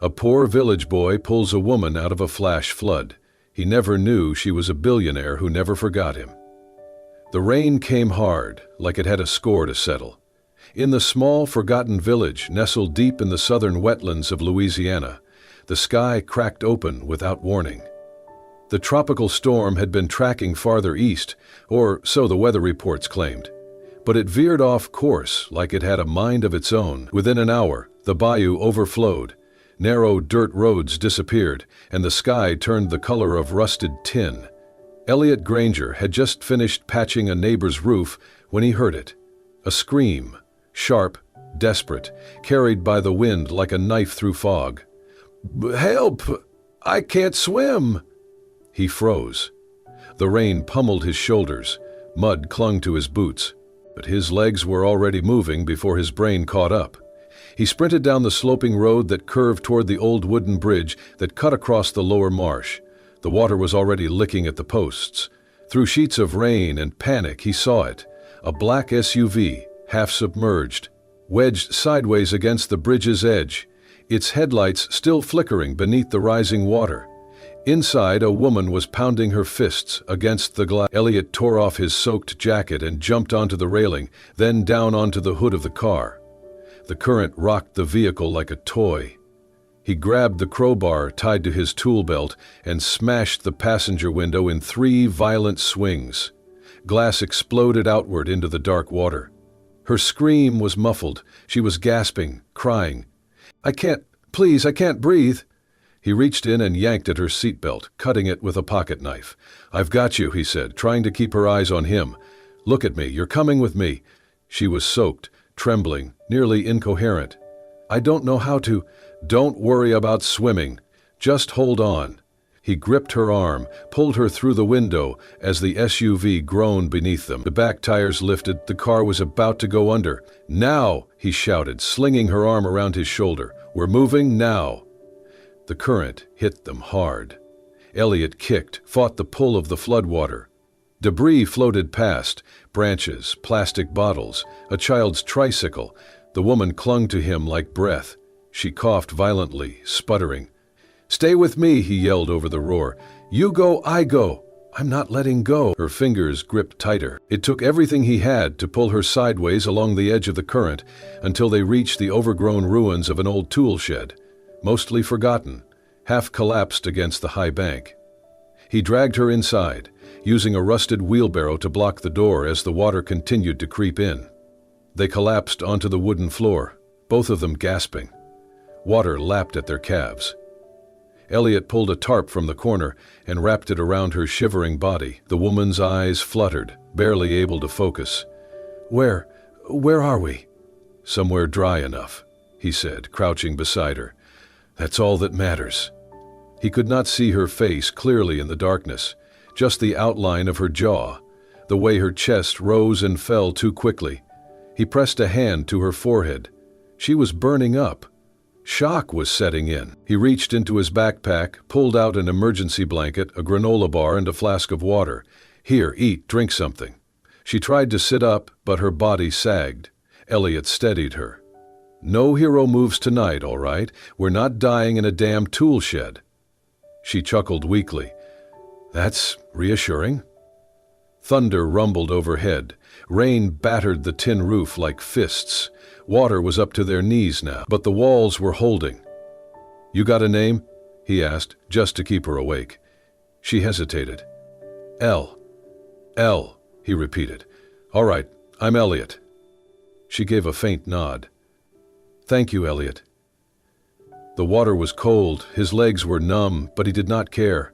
A poor village boy pulls a woman out of a flash flood. He never knew she was a billionaire who never forgot him. The rain came hard, like it had a score to settle. In the small, forgotten village nestled deep in the southern wetlands of Louisiana, the sky cracked open without warning. The tropical storm had been tracking farther east, or so the weather reports claimed. But it veered off course like it had a mind of its own. Within an hour, the bayou overflowed. Narrow dirt roads disappeared, and the sky turned the color of rusted tin. Elliot Granger had just finished patching a neighbor's roof when he heard it. A scream, sharp, desperate, carried by the wind like a knife through fog. "Help! I can't swim!" He froze. The rain pummeled his shoulders. Mud clung to his boots. But his legs were already moving before his brain caught up. He sprinted down the sloping road that curved toward the old wooden bridge that cut across the lower marsh. The water was already licking at the posts. Through sheets of rain and panic, he saw it. A black SUV, half submerged, wedged sideways against the bridge's edge, its headlights still flickering beneath the rising water. Inside, a woman was pounding her fists against the glass. Elliot tore off his soaked jacket and jumped onto the railing, then down onto the hood of the car. The current rocked the vehicle like a toy. He grabbed the crowbar tied to his tool belt and smashed the passenger window in 3 violent swings. Glass exploded outward into the dark water. Her scream was muffled. She was gasping, crying. I can't breathe." He reached in and yanked at her seatbelt, cutting it with a pocket knife. "I've got you," he said, trying to keep her eyes on him. "Look at me, you're coming with me." She was soaked, trembling, nearly incoherent. "I don't know how to." "Don't worry about swimming. Just hold on." He gripped her arm, pulled her through the window as the SUV groaned beneath them. The back tires lifted, the car was about to go under. "Now!" he shouted, slinging her arm around his shoulder. "We're moving now." The current hit them hard. Elliot kicked, fought the pull of the floodwater. Debris floated past, branches, plastic bottles, a child's tricycle. The woman clung to him like breath. She coughed violently, sputtering. "Stay with me," he yelled over the roar. "You go, I go." "I'm not letting go." Her fingers gripped tighter. It took everything he had to pull her sideways along the edge of the current until they reached the overgrown ruins of an old tool shed. Mostly forgotten, half collapsed against the high bank. He dragged her inside, using a rusted wheelbarrow to block the door as the water continued to creep in. They collapsed onto the wooden floor, both of them gasping. Water lapped at their calves. Elliot pulled a tarp from the corner and wrapped it around her shivering body. The woman's eyes fluttered, barely able to focus. Where are we?" "Somewhere dry enough," he said, crouching beside her. "That's all that matters." He could not see her face clearly in the darkness, just the outline of her jaw, the way her chest rose and fell too quickly. He pressed a hand to her forehead. She was burning up. Shock was setting in. He reached into his backpack, pulled out an emergency blanket, a granola bar, and a flask of water. "Here, eat, drink something." She tried to sit up, but her body sagged. Elliot steadied her. "No hero moves tonight, all right? We're not dying in a damn tool shed." She chuckled weakly. "That's reassuring." Thunder rumbled overhead. Rain battered the tin roof like fists. Water was up to their knees now, but the walls were holding. "You got a name?" he asked, just to keep her awake. She hesitated. "L. L," he repeated. "All right, I'm Elliot." She gave a faint nod. "Thank you, Elliot." The water was cold, his legs were numb, but he did not care.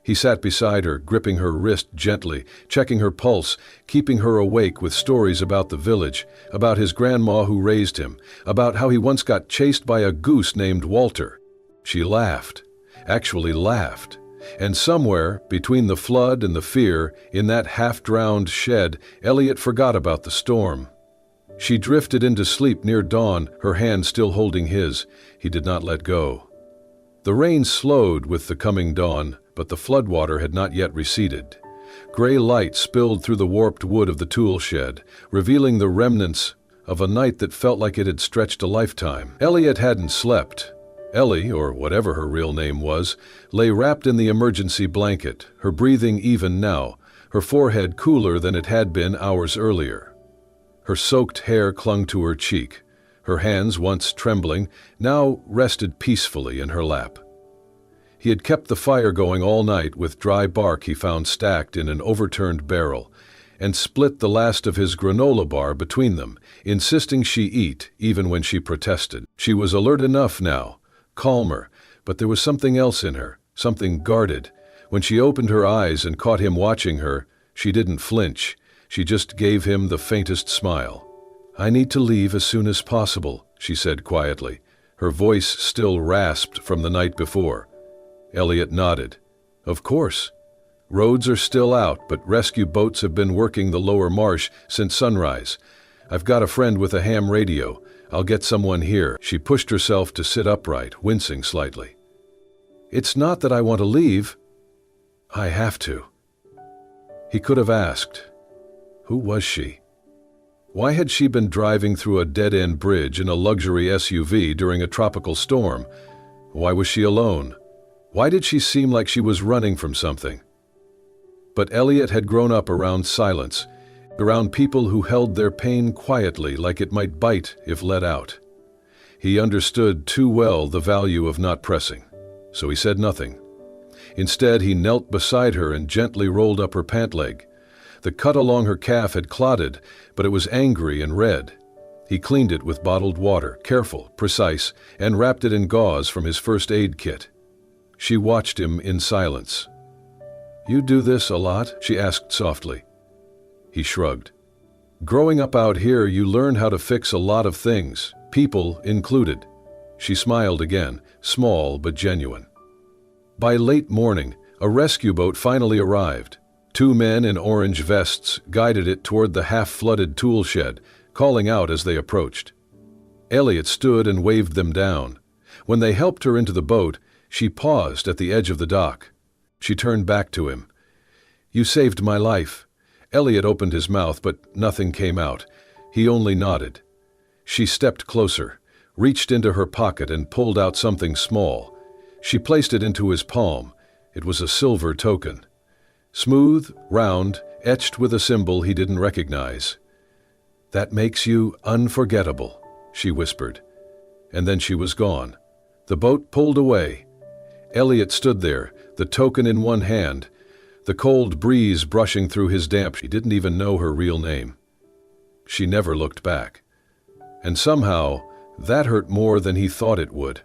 He sat beside her, gripping her wrist gently, checking her pulse, keeping her awake with stories about the village, about his grandma who raised him, about how he once got chased by a goose named Walter. She laughed, actually laughed, and somewhere, between the flood and the fear, in that half-drowned shed, Elliot forgot about the storm. She drifted into sleep near dawn, her hand still holding his. He did not let go. The rain slowed with the coming dawn, but the floodwater had not yet receded. Gray light spilled through the warped wood of the tool shed, revealing the remnants of a night that felt like it had stretched a lifetime. Elliot hadn't slept. Ellie, or whatever her real name was, lay wrapped in the emergency blanket, her breathing even now, her forehead cooler than it had been hours earlier. Her soaked hair clung to her cheek. Her hands, once trembling, now rested peacefully in her lap. He had kept the fire going all night with dry bark he found stacked in an overturned barrel, and split the last of his granola bar between them, insisting she eat even when she protested. She was alert enough now, calmer, but there was something else in her, something guarded. When she opened her eyes and caught him watching her, she didn't flinch. She just gave him the faintest smile. "I need to leave as soon as possible," she said quietly, her voice still rasped from the night before. Elliot nodded. "Of course. Roads are still out, but rescue boats have been working the lower marsh since sunrise. I've got a friend with a ham radio. I'll get someone here." She pushed herself to sit upright, wincing slightly. "It's not that I want to leave. I have to." He could have asked. Who was she? Why had she been driving through a dead-end bridge in a luxury SUV during a tropical storm? Why was she alone? Why did she seem like she was running from something? But Elliot had grown up around silence, around people who held their pain quietly like it might bite if let out. He understood too well the value of not pressing, so he said nothing. Instead, he knelt beside her and gently rolled up her pant leg. The cut along her calf had clotted, but it was angry and red. He cleaned it with bottled water, careful, precise, and wrapped it in gauze from his first aid kit. She watched him in silence. "You do this a lot?" she asked softly. He shrugged. "Growing up out here, you learn how to fix a lot of things, people included." She smiled again, small but genuine. By late morning, a rescue boat finally arrived. 2 men in orange vests guided it toward the half-flooded tool shed, calling out as they approached. Elliot stood and waved them down. When they helped her into the boat, she paused at the edge of the dock. She turned back to him. "You saved my life." Elliot opened his mouth, but nothing came out. He only nodded. She stepped closer, reached into her pocket and pulled out something small. She placed it into his palm. It was a silver token. Smooth, round, etched with a symbol he didn't recognize. "That makes you unforgettable," she whispered. And then she was gone. The boat pulled away. Elliot stood there, the token in one hand, the cold breeze brushing through his damp. He didn't even know her real name. She never looked back. And somehow, that hurt more than he thought it would.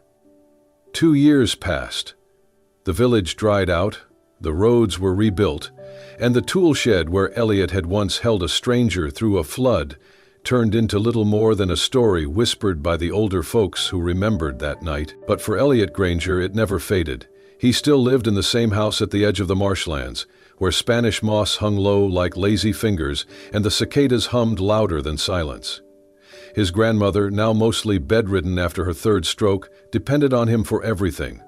2 years passed. The village dried out, the roads were rebuilt, and the tool shed where Elliot had once held a stranger through a flood turned into little more than a story whispered by the older folks who remembered that night. But for Elliot Granger, it never faded. He still lived in the same house at the edge of the marshlands, where Spanish moss hung low like lazy fingers and the cicadas hummed louder than silence. His grandmother, now mostly bedridden after her 3rd stroke, depended on him for everything: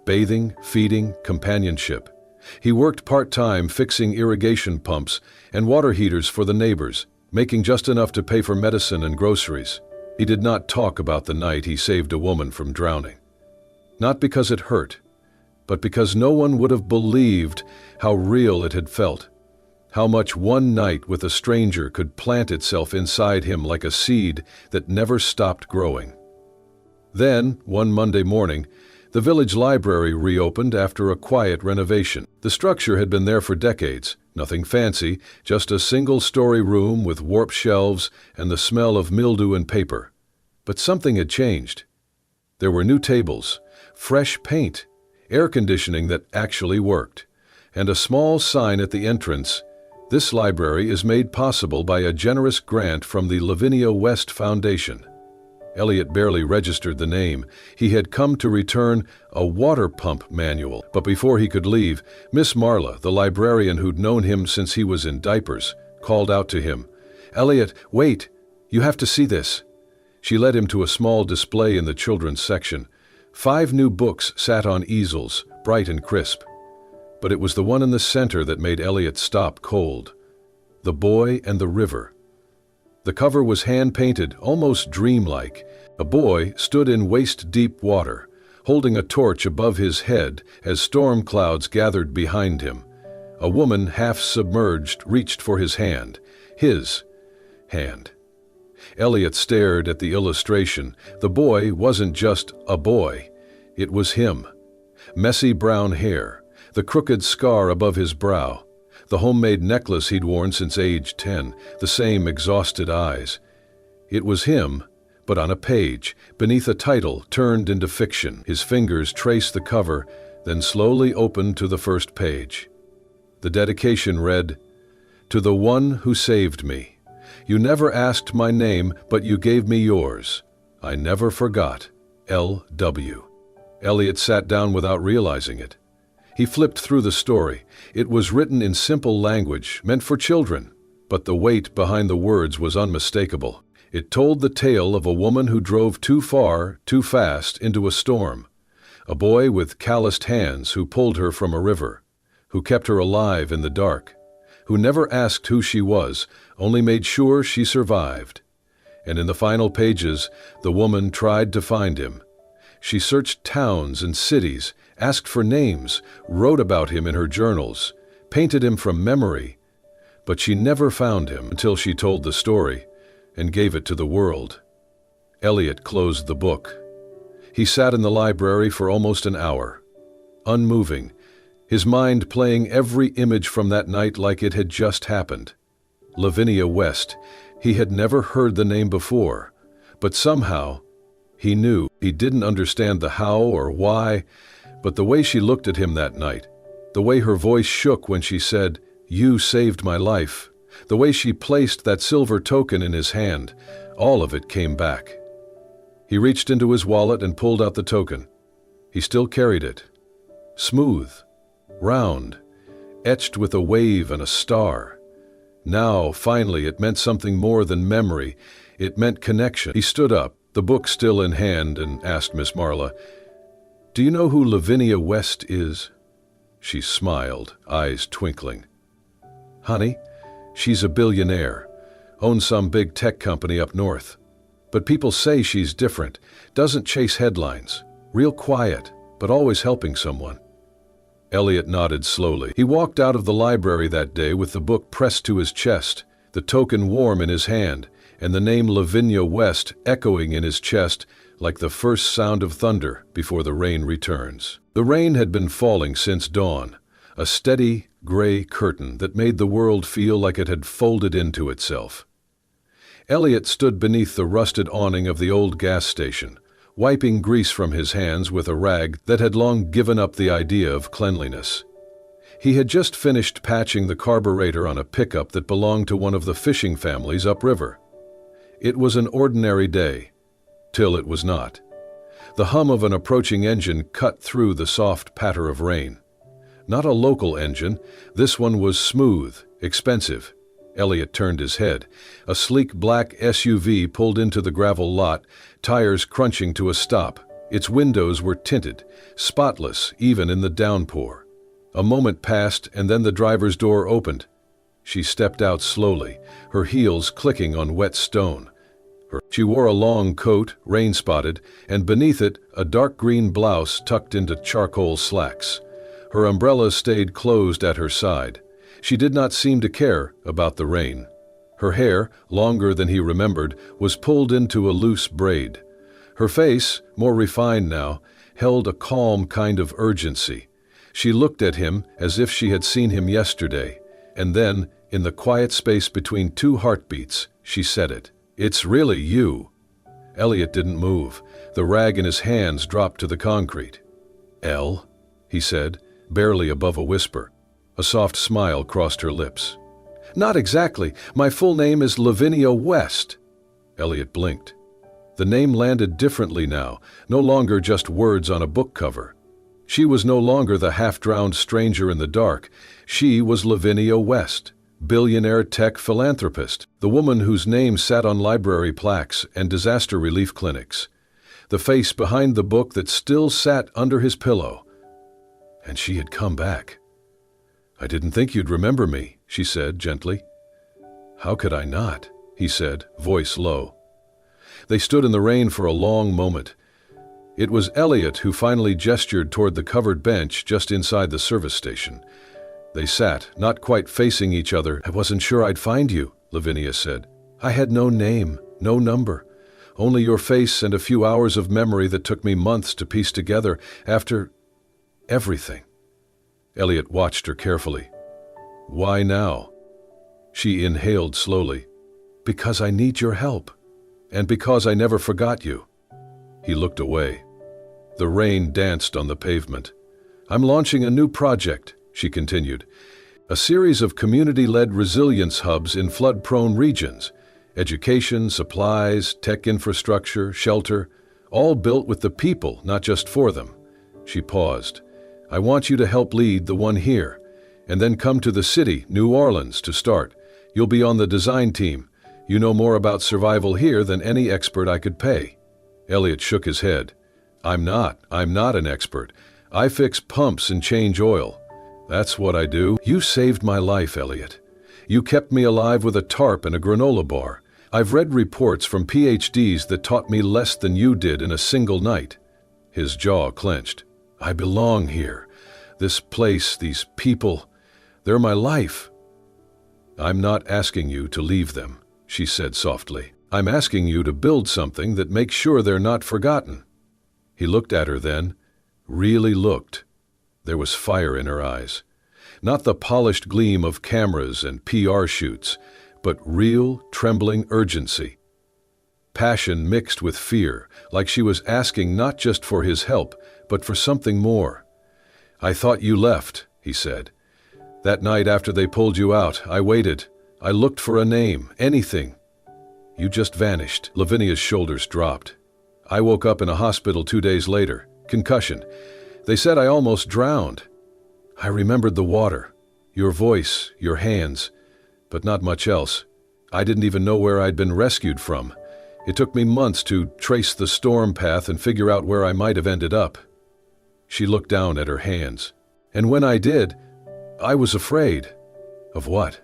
bathing, feeding, companionship. He worked part-time fixing irrigation pumps and water heaters for the neighbors, making just enough to pay for medicine and groceries. He did not talk about the night he saved a woman from drowning. Not because it hurt, but because no one would have believed how real it had felt. How much one night with a stranger could plant itself inside him like a seed that never stopped growing. Then, one Monday morning, the village library reopened after a quiet renovation. The structure had been there for decades, nothing fancy, just a single-story room with warped shelves and the smell of mildew and paper. But something had changed. There were new tables, fresh paint, air conditioning that actually worked, and a small sign at the entrance: "This library is made possible by a generous grant from the Lavinia West Foundation." Elliot barely registered the name. He had come to return a water pump manual. But before he could leave, Miss Marla, the librarian who'd known him since he was in diapers, called out to him, "Elliot, wait! You have to see this." She led him to a small display in the children's section. 5 new books sat on easels, bright and crisp. But it was the one in the center that made Elliot stop cold. The Boy and the River. The cover was hand-painted, almost dreamlike. A boy stood in waist-deep water, holding a torch above his head as storm clouds gathered behind him. A woman, half submerged, reached for his hand. His hand. Elliot stared at the illustration. The boy wasn't just a boy. It was him. Messy brown hair, the crooked scar above his brow, the homemade necklace he'd worn since age 10, the same exhausted eyes. It was him, but on a page, beneath a title turned into fiction. His fingers traced the cover, then slowly opened to the first page. The dedication read, "To the one who saved me. You never asked my name, but you gave me yours. I never forgot. L.W." Elliot sat down without realizing it. He flipped through the story. It was written in simple language, meant for children, but the weight behind the words was unmistakable. It told the tale of a woman who drove too far, too fast, into a storm. A boy with calloused hands who pulled her from a river, who kept her alive in the dark, who never asked who she was, only made sure she survived. And in the final pages, the woman tried to find him. She searched towns and cities, asked for names, wrote about him in her journals, painted him from memory, but she never found him until she told the story and gave it to the world. Elliot closed the book. He sat in the library for almost an hour, unmoving, his mind playing every image from that night like it had just happened. Lavinia West. He had never heard the name before, but somehow he knew. He didn't understand the how or why, but the way she looked at him that night, the way her voice shook when she said, "You saved my life," the way she placed that silver token in his hand, all of it came back. He reached into his wallet and pulled out the token. He still carried it. Smooth, round, etched with a wave and a star. Now, finally, it meant something more than memory. It meant connection. He stood up, the book still in hand, and asked Miss Marla, "Do you know who Lavinia West is?" She smiled, eyes twinkling. "Honey, she's a billionaire, owns some big tech company up north. But people say she's different, doesn't chase headlines, real quiet, but always helping someone." Elliot nodded slowly. He walked out of the library that day with the book pressed to his chest, the token warm in his hand, and the name Lavinia West echoing in his chest like the first sound of thunder before the rain returns. The rain had been falling since dawn, a steady, gray curtain that made the world feel like it had folded into itself. Elliot stood beneath the rusted awning of the old gas station, wiping grease from his hands with a rag that had long given up the idea of cleanliness. He had just finished patching the carburetor on a pickup that belonged to one of the fishing families upriver. It was an ordinary day, till it was not. The hum of an approaching engine cut through the soft patter of rain. Not a local engine, this one was smooth, expensive. Elliot turned his head. A sleek black SUV pulled into the gravel lot, tires crunching to a stop. Its windows were tinted, spotless even in the downpour. A moment passed and then the driver's door opened. She stepped out slowly, her heels clicking on wet stone. She wore a long coat, rain-spotted, and beneath it a dark green blouse tucked into charcoal slacks. Her umbrella stayed closed at her side. She did not seem to care about the rain. Her hair, longer than he remembered, was pulled into a loose braid. Her face, more refined now, held a calm kind of urgency. She looked at him as if she had seen him yesterday, and then, in the quiet space between two heartbeats, she said it. "It's really you." Elliot didn't move. The rag in his hands dropped to the concrete. "Elle?" he said, barely above a whisper. A soft smile crossed her lips. "Not exactly. My full name is Lavinia West." Elliot blinked. The name landed differently now, no longer just words on a book cover. She was no longer the half-drowned stranger in the dark. She was Lavinia West, billionaire tech philanthropist, the woman whose name sat on library plaques and disaster relief clinics, the face behind the book that still sat under his pillow. And she had come back. "I didn't think you'd remember me," she said gently. "How could I not?" he said, voice low. They stood in the rain for a long moment. It was Elliot who finally gestured toward the covered bench just inside the service station. They sat, not quite facing each other. "I wasn't sure I'd find you," Lavinia said. "I had no name, no number. Only your face and a few hours of memory that took me months to piece together after everything." Elliot watched her carefully. "Why now?" She inhaled slowly. "Because I need your help. And because I never forgot you." He looked away. The rain danced on the pavement. "I'm launching a new project," she continued. "A series of community-led resilience hubs in flood-prone regions. Education, supplies, tech infrastructure, shelter, all built with the people, not just for them." She paused. "I want you to help lead the one here, and then come to the city, New Orleans, to start. You'll be on the design team. You know more about survival here than any expert I could pay." Elliot shook his head. I'm not an expert. I fix pumps and change oil. That's what I do." "You saved my life, Elliot. You kept me alive with a tarp and a granola bar. I've read reports from PhDs that taught me less than you did in a single night." His jaw clenched. "I belong here. This place, these people, they're my life." "I'm not asking you to leave them," she said softly. "I'm asking you to build something that makes sure they're not forgotten." He looked at her then, really looked. There was fire in her eyes. Not the polished gleam of cameras and PR shoots, but real, trembling urgency. Passion mixed with fear, like she was asking not just for his help, but for something more. "I thought you left," he said. "That night after they pulled you out, I waited. I looked for a name, anything. You just vanished." Lavinia's shoulders dropped. "I woke up in a hospital 2 days later. Concussion. They said I almost drowned. I remembered the water, your voice, your hands, but not much else. I didn't even know where I'd been rescued from. It took me months to trace the storm path and figure out where I might have ended up." She looked down at her hands. "And when I did, I was afraid." "Of what?"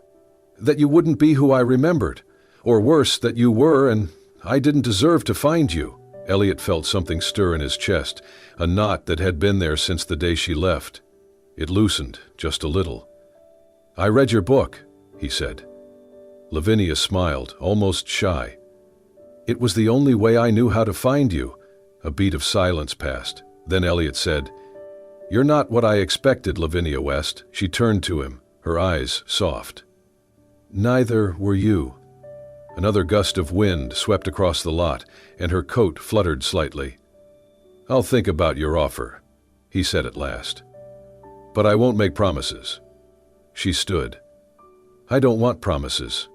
"That you wouldn't be who I remembered. Or worse, that you were, and I didn't deserve to find you." Elliot felt something stir in his chest, a knot that had been there since the day she left. It loosened, just a little. "I read your book," he said. Lavinia smiled, almost shy. "It was the only way I knew how to find you." A beat of silence passed. Then Elliot said, "You're not what I expected, Lavinia West." She turned to him, her eyes soft. "Neither were you." Another gust of wind swept across the lot, and her coat fluttered slightly. "I'll think about your offer," he said at last. "But I won't make promises." She stood. "I don't want promises."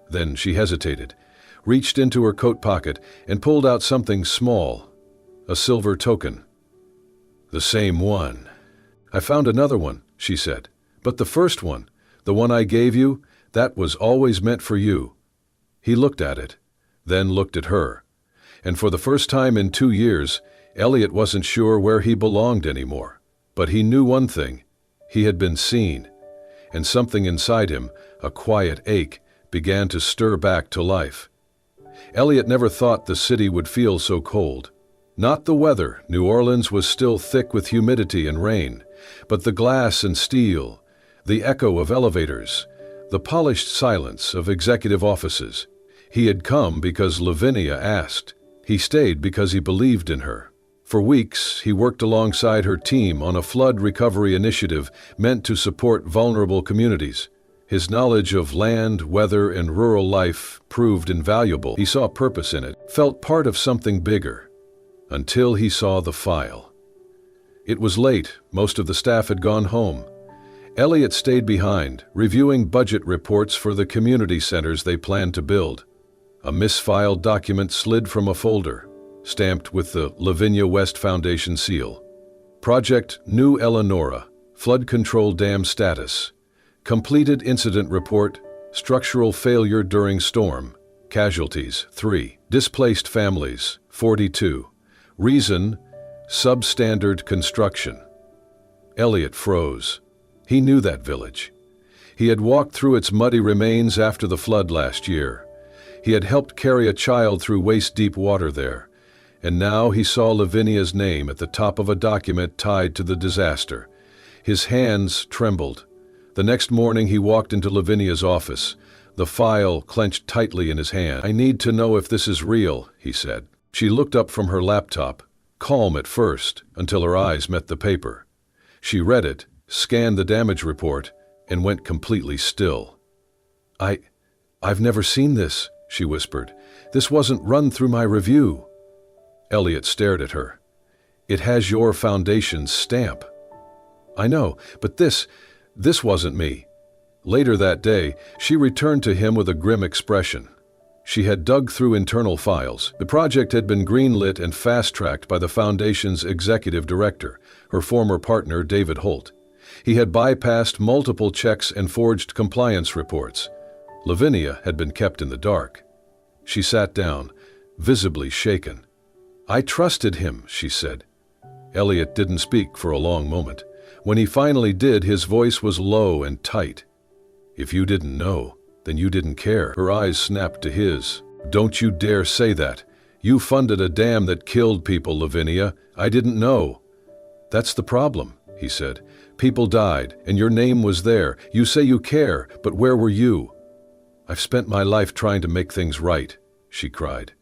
Then she hesitated, reached into her coat pocket, and pulled out something small, a silver token. "The same one." "I found another one," she said. "But the first one, the one I gave you, that was always meant for you." He looked at it, then looked at her. And for the first time in 2 years, Elliot wasn't sure where he belonged anymore. But he knew one thing. He had been seen. And something inside him, a quiet ache, began to stir back to life. Elliot never thought the city would feel so cold. Not the weather. New Orleans was still thick with humidity and rain. But the glass and steel, the echo of elevators, the polished silence of executive offices. He had come because Lavinia asked. He stayed because he believed in her. For weeks, he worked alongside her team on a flood recovery initiative meant to support vulnerable communities. His knowledge of land, weather, and rural life proved invaluable. He saw purpose in it, felt part of something bigger, until he saw the file. It was late. Most of the staff had gone home. Elliot stayed behind, reviewing budget reports for the community centers they planned to build. A misfiled document slid from a folder, stamped with the Lavinia West Foundation seal. Project New Eleanora, Flood Control Dam Status. Completed Incident Report, Structural Failure During Storm. Casualties, 3. Displaced Families, 42. Reason, Substandard Construction. Elliot froze. He knew that village. He had walked through its muddy remains after the flood last year. He had helped carry a child through waist-deep water there, And now he saw Lavinia's name at the top of a document tied to the disaster. His hands trembled. The next morning he walked into Lavinia's office, the file clenched tightly in his hand. "I need to know if this is real," he said. She looked up from her laptop, calm at first, until her eyes met the paper. She read it, scanned the damage report, and went completely still. I've never seen this," she whispered. "This wasn't run through my review." Elliot stared at her. "It has your foundation's stamp." "I know, but this wasn't me." Later that day, she returned to him with a grim expression. She had dug through internal files. The project had been greenlit and fast-tracked by the Foundation's executive director, her former partner David Holt. He had bypassed multiple checks and forged compliance reports. Lavinia had been kept in the dark. She sat down, visibly shaken. "I trusted him," she said. Elliot didn't speak for a long moment. When he finally did, his voice was low and tight. "If you didn't know, then you didn't care." Her eyes snapped to his. "Don't you dare say that. You funded a dam that killed people, Lavinia. I didn't know." "That's the problem," he said. "People died, and your name was there. You say you care, but where were you?" "I've spent my life trying to make things right," she cried.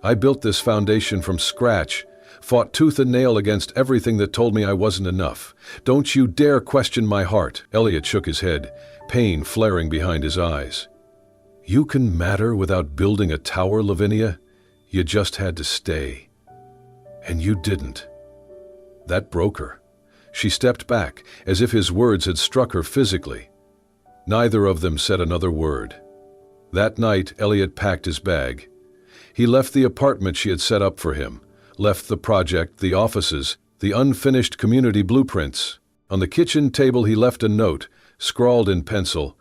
"I built this foundation from scratch, fought tooth and nail against everything that told me I wasn't enough. Don't you dare question my heart." Elliot shook his head, pain flaring behind his eyes. "You can matter without building a tower, Lavinia. You just had to stay. And you didn't." That broke her. She stepped back, as if his words had struck her physically. Neither of them said another word. That night, Elliot packed his bag. He left the apartment she had set up for him, left the project, the offices, the unfinished community blueprints. On the kitchen table he left a note, scrawled in pencil,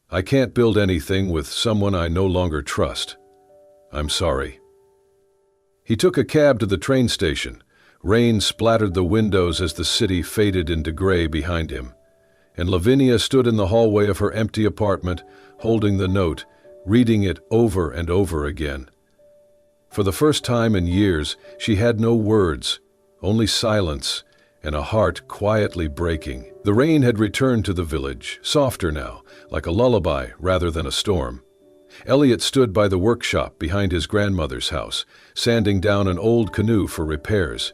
"I can't build anything with someone I no longer trust. I'm sorry." He took a cab to the train station. Rain splattered the windows as the city faded into gray behind him. And Lavinia stood in the hallway of her empty apartment, holding the note, reading it over and over again. For the first time in years, she had no words, only silence, and a heart quietly breaking. The rain had returned to the village, softer now, like a lullaby rather than a storm. Elliot stood by the workshop behind his grandmother's house, sanding down an old canoe for repairs.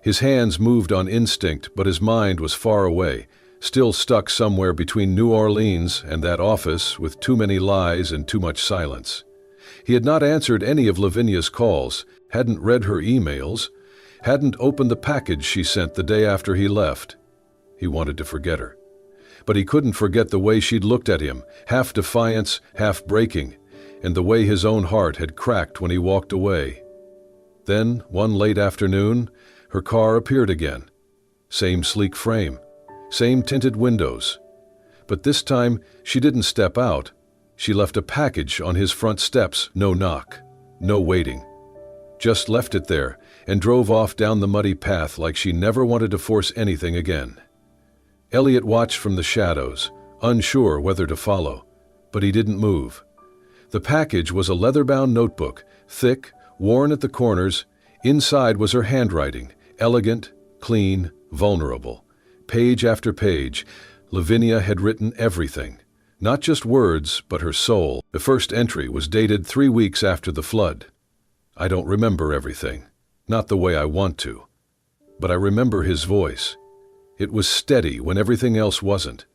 His hands moved on instinct, but his mind was far away, still stuck somewhere between New Orleans and that office with too many lies and too much silence. He had not answered any of Lavinia's calls, hadn't read her emails, hadn't opened the package she sent the day after he left. He wanted to forget her. But he couldn't forget the way she'd looked at him, half defiance, half breaking, and the way his own heart had cracked when he walked away. Then, one late afternoon, her car appeared again. Same sleek frame, same tinted windows. But this time, she didn't step out. She left a package on his front steps, no knock, no waiting. Just left it there and drove off down the muddy path like she never wanted to force anything again. Elliot watched from the shadows, unsure whether to follow, but he didn't move. The package was a leather-bound notebook, thick, worn at the corners. Inside was her handwriting, elegant, clean, vulnerable. Page after page, Lavinia had written everything. Not just words, but her soul. The first entry was dated 3 weeks after the flood. "I don't remember everything, not the way I want to. But I remember his voice. It was steady when everything else wasn't.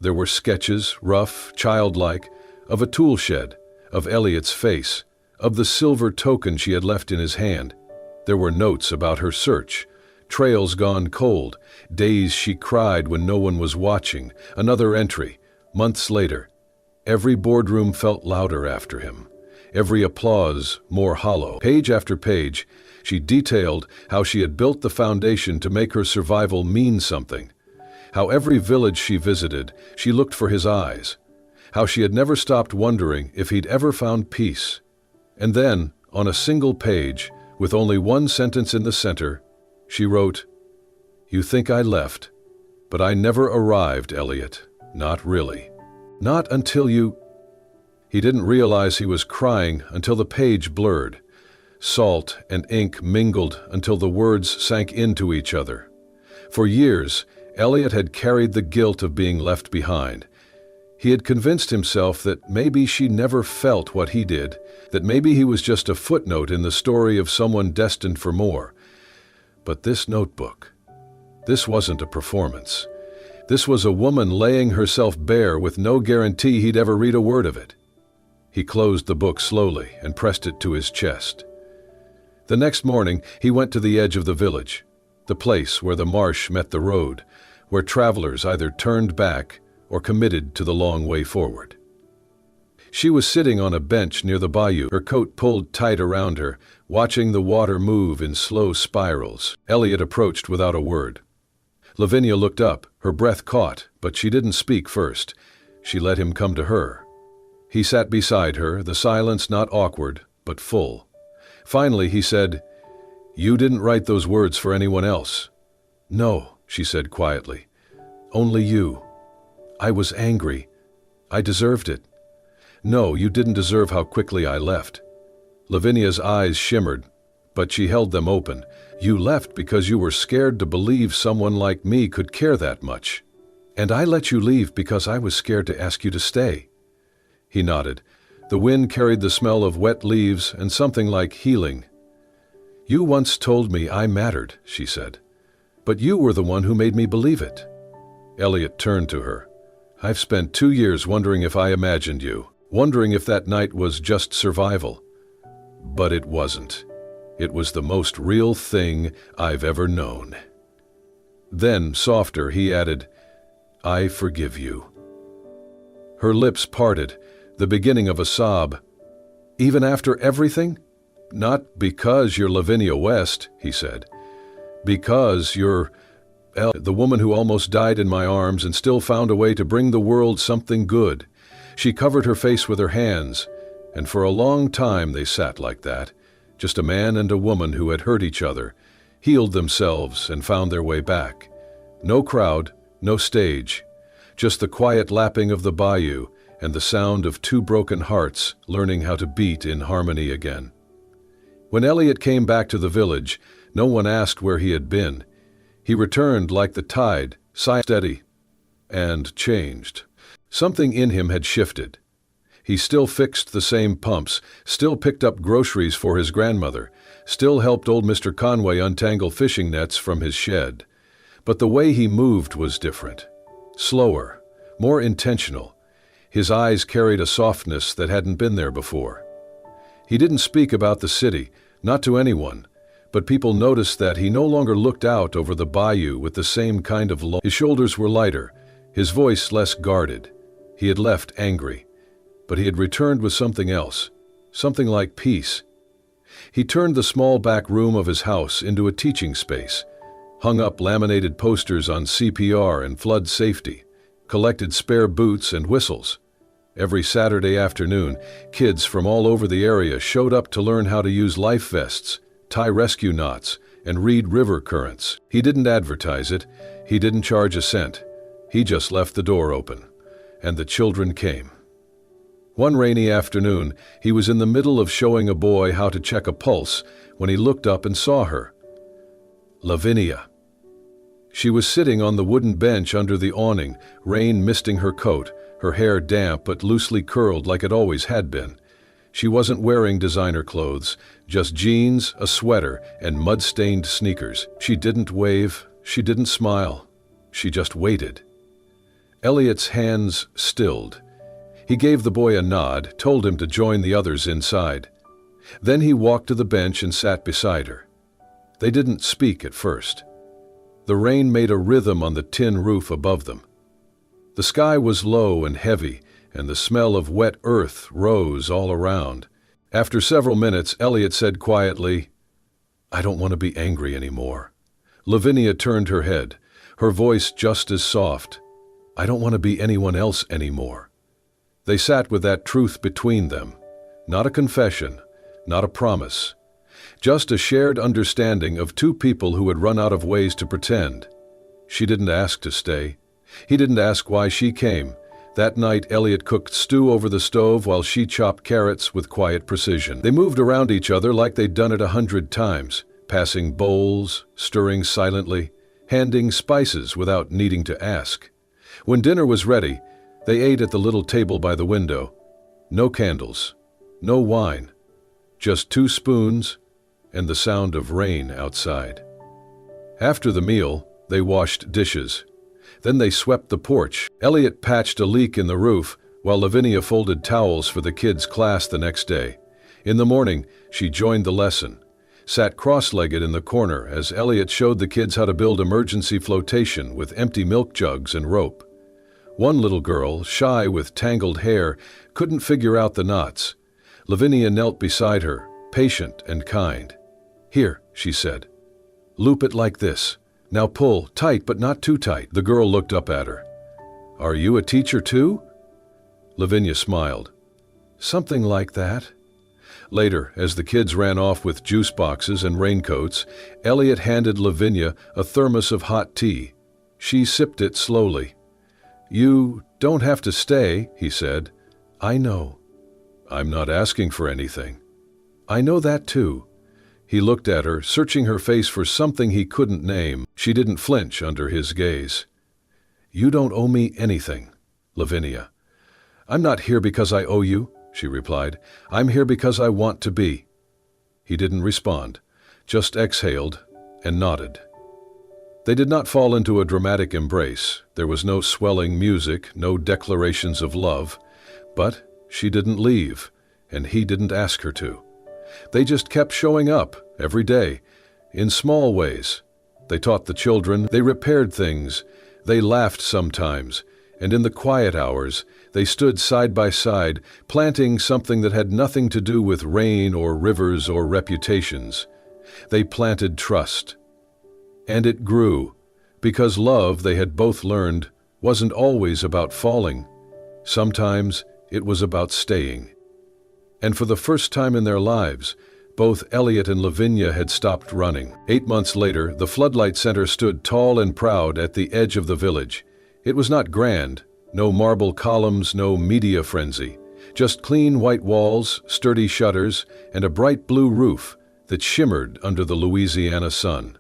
There were sketches, rough, childlike, of a tool shed, of Elliot's face, of the silver token she had left in his hand. There were notes about her search, trails gone cold, days she cried when no one was watching. Another entry, months later. Every boardroom felt louder after him. Every applause more hollow. Page after page, she detailed how she had built the foundation to make her survival mean something. How every village she visited, she looked for his eyes. How she had never stopped wondering if he'd ever found peace. And then, on a single page, with only one sentence in the center, she wrote, "You think I left, but I never arrived, Elliot. Not really. Not until you—" He didn't realize he was crying until the page blurred. Salt and ink mingled until the words sank into each other. For years, Elliot had carried the guilt of being left behind. He had convinced himself that maybe she never felt what he did, that maybe he was just a footnote in the story of someone destined for more. But this notebook, this wasn't a performance. This was a woman laying herself bare with no guarantee he'd ever read a word of it. He closed the book slowly and pressed it to his chest. The next morning, he went to the edge of the village, the place where the marsh met the road, where travelers either turned back or committed to the long way forward. She was sitting on a bench near the bayou, her coat pulled tight around her, watching the water move in slow spirals. Elliot approached without a word. Lavinia looked up, her breath caught, but she didn't speak first. She let him come to her. He sat beside her, the silence not awkward, but full. Finally, he said, "You didn't write those words for anyone else." "No," she said quietly. "Only you. I was angry. I deserved it." "No, you didn't deserve how quickly I left." Lavinia's eyes shimmered, but she held them open. "You left because you were scared to believe someone like me could care that much. And I let you leave because I was scared to ask you to stay." He nodded. The wind carried the smell of wet leaves and something like healing. "You once told me I mattered," she said. "But you were the one who made me believe it." Elliot turned to her. "I've spent 2 years wondering if I imagined you, wondering if that night was just survival. But it wasn't. It was the most real thing I've ever known." Then, softer, he added, "I forgive you." Her lips parted, the beginning of a sob. "Even after everything?" "Not because you're Lavinia West," he said. "Because you're the woman who almost died in my arms and still found a way to bring the world something good." She covered her face with her hands, and for a long time they sat like that, just a man and a woman who had hurt each other, healed themselves and found their way back. No crowd, no stage, just the quiet lapping of the bayou and the sound of 2 broken hearts learning how to beat in harmony again. When Elliot came back to the village, no one asked where he had been. He returned like the tide, steady, and changed. Something in him had shifted. He still fixed the same pumps, still picked up groceries for his grandmother, still helped old Mr. Conway untangle fishing nets from his shed. But the way he moved was different. Slower, more intentional. His eyes carried a softness that hadn't been there before. He didn't speak about the city, not to anyone, but people noticed that he no longer looked out over the bayou with the same kind of His shoulders were lighter, his voice less guarded. He had left angry, but he had returned with something else, something like peace. He turned the small back room of his house into a teaching space, hung up laminated posters on CPR and flood safety, collected spare boots and whistles. Every Saturday afternoon, kids from all over the area showed up to learn how to use life vests, tie rescue knots, and read river currents. He didn't advertise it. He didn't charge a cent. He just left the door open, and the children came. One rainy afternoon, he was in the middle of showing a boy how to check a pulse when he looked up and saw her. Lavinia. She was sitting on the wooden bench under the awning, rain misting her coat, her hair damp but loosely curled like it always had been. She wasn't wearing designer clothes, just jeans, a sweater, and mud-stained sneakers. She didn't wave, she didn't smile. She just waited. Elliot's hands stilled. He gave the boy a nod, told him to join the others inside. Then he walked to the bench and sat beside her. They didn't speak at first. The rain made a rhythm on the tin roof above them. The sky was low and heavy, and the smell of wet earth rose all around. After several minutes, Elliot said quietly, "I don't want to be angry anymore." Lavinia turned her head, her voice just as soft. "I don't want to be anyone else anymore." They sat with that truth between them. Not a confession, not a promise. Just a shared understanding of 2 people who had run out of ways to pretend. She didn't ask to stay. He didn't ask why she came. That night, Elliot cooked stew over the stove while she chopped carrots with quiet precision. They moved around each other like they'd done it 100 times, passing bowls, stirring silently, handing spices without needing to ask. When dinner was ready, they ate at the little table by the window. No candles, no wine, just 2 spoons and the sound of rain outside. After the meal, they washed dishes. Then they swept the porch. Elliot patched a leak in the roof, while Lavinia folded towels for the kids' class the next day. In the morning, she joined the lesson, sat cross-legged in the corner as Elliot showed the kids how to build emergency flotation with empty milk jugs and rope. One little girl, shy with tangled hair, couldn't figure out the knots. Lavinia knelt beside her, patient and kind. "Here," she said. "Loop it like this. Now pull, tight but not too tight." The girl looked up at her. "Are you a teacher too?" Lavinia smiled. "Something like that." Later, as the kids ran off with juice boxes and raincoats, Elliot handed Lavinia a thermos of hot tea. She sipped it slowly. "You don't have to stay," he said. "I know." "I'm not asking for anything." "I know that too." He looked at her, searching her face for something he couldn't name. She didn't flinch under his gaze. "You don't owe me anything, Lavinia." "I'm not here because I owe you," she replied. "I'm here because I want to be." He didn't respond, just exhaled and nodded. They did not fall into a dramatic embrace. There was no swelling music, no declarations of love. But she didn't leave, and he didn't ask her to. They just kept showing up, every day, in small ways. They taught the children, they repaired things, they laughed sometimes, and in the quiet hours, they stood side by side, planting something that had nothing to do with rain or rivers or reputations. They planted trust. And it grew, because love, they had both learned, wasn't always about falling. Sometimes it was about staying. And for the first time in their lives, both Elliot and Lavinia had stopped running. 8 months later, the Floodlight Center stood tall and proud at the edge of the village. It was not grand, no marble columns, no media frenzy, just clean white walls, sturdy shutters, and a bright blue roof that shimmered under the Louisiana sun.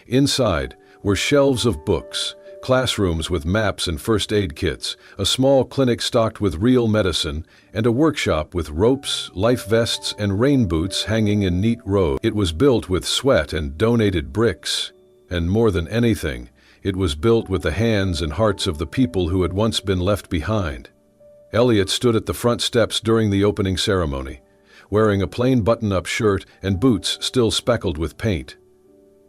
Inside were shelves of books, classrooms with maps and first aid kits, a small clinic stocked with real medicine, and a workshop with ropes, life vests, and rain boots hanging in neat rows. It was built with sweat and donated bricks, and more than anything, it was built with the hands and hearts of the people who had once been left behind. Elliot stood at the front steps during the opening ceremony, wearing a plain button-up shirt and boots still speckled with paint.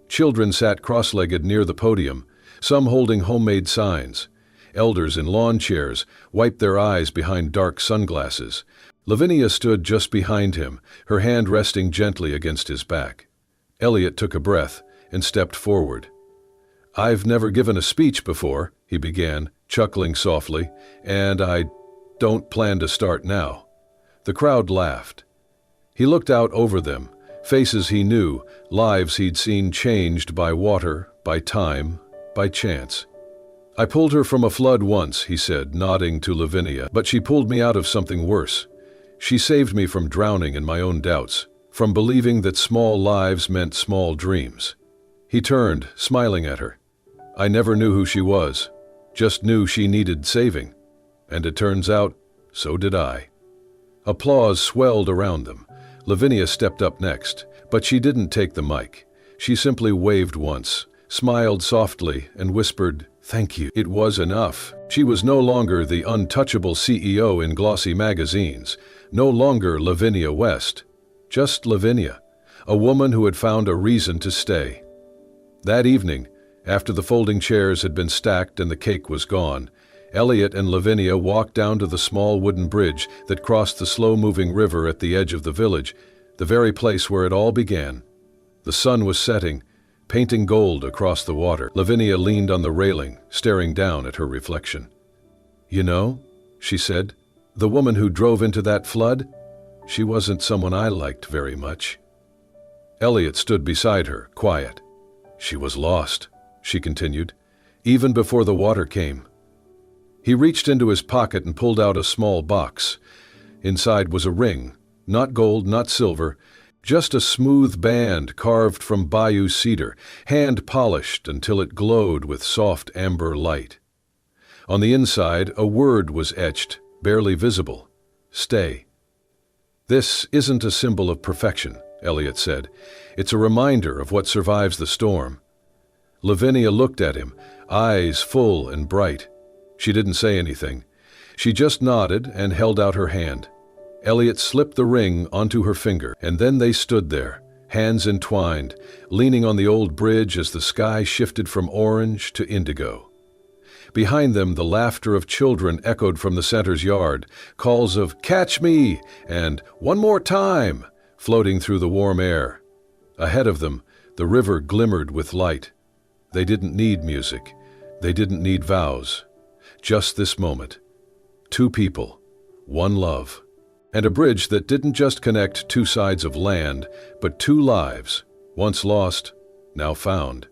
Children sat cross-legged near the podium, some holding homemade signs. Elders in lawn chairs wiped their eyes behind dark sunglasses. Lavinia stood just behind him, her hand resting gently against his back. Elliot took a breath and stepped forward. "I've never given a speech before," he began, chuckling softly, "and I don't plan to start now." The crowd laughed. He looked out over them, faces he knew, lives he'd seen changed by water, by time, by chance. "I pulled her from a flood once," he said, nodding to Lavinia, "but she pulled me out of something worse. She saved me from drowning in my own doubts, from believing that small lives meant small dreams." He turned, smiling at her. "I never knew who she was, just knew she needed saving. And it turns out, so did I." Applause swelled around them. Lavinia stepped up next, but she didn't take the mic. She simply waved once, smiled softly, and whispered, "Thank you." It was enough. She was no longer the untouchable CEO in glossy magazines, no longer Lavinia West, just Lavinia, a woman who had found a reason to stay. That evening, after the folding chairs had been stacked and the cake was gone, Elliot and Lavinia walked down to the small wooden bridge that crossed the slow-moving river at the edge of the village, the very place where it all began. The sun was setting, painting gold across the water. Lavinia leaned on the railing, staring down at her reflection. "You know," she said, "the woman who drove into that flood, she wasn't someone I liked very much." Elliot stood beside her, quiet. "She was lost," she continued, "even before the water came." He reached into his pocket and pulled out a small box. Inside was a ring, not gold, not silver, just a smooth band carved from bayou cedar, hand-polished until it glowed with soft amber light. On the inside, a word was etched, barely visible. Stay. This isn't a symbol of perfection, Elliot said. It's a reminder of what survives the storm. Lavinia looked at him, eyes full and bright. She didn't say anything. She just nodded and held out her hand. Elliot slipped the ring onto her finger, and then they stood there, hands entwined, leaning on the old bridge as the sky shifted from orange to indigo. Behind them, the laughter of children echoed from the center's yard, calls of "Catch me!" and "One more time!" floating through the warm air. Ahead of them, the river glimmered with light. They didn't need music. They didn't need vows. Just this moment. Two people, one love, and a bridge that didn't just connect two sides of land, but two lives, once lost, now found.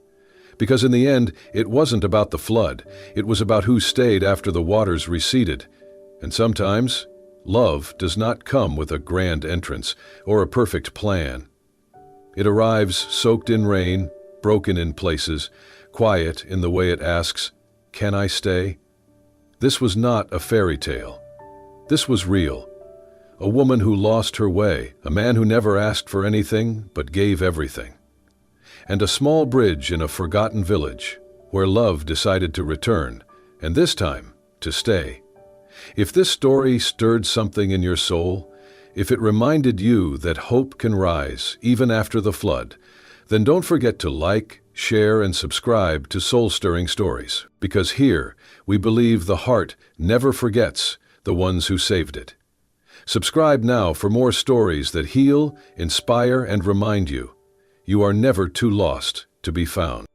Because in the end, it wasn't about the flood. It was about who stayed after the waters receded. And sometimes, love does not come with a grand entrance or a perfect plan. It arrives soaked in rain, broken in places, quiet in the way it asks, "Can I stay?" This was not a fairy tale. This was real. A woman who lost her way, a man who never asked for anything but gave everything. And a small bridge in a forgotten village where love decided to return, and this time, to stay. If this story stirred something in your soul, if it reminded you that hope can rise even after the flood, then don't forget to like, share, and subscribe to Soul Stirring Stories, because here we believe the heart never forgets the ones who saved it. Subscribe now for more stories that heal, inspire, and remind you. You are never too lost to be found.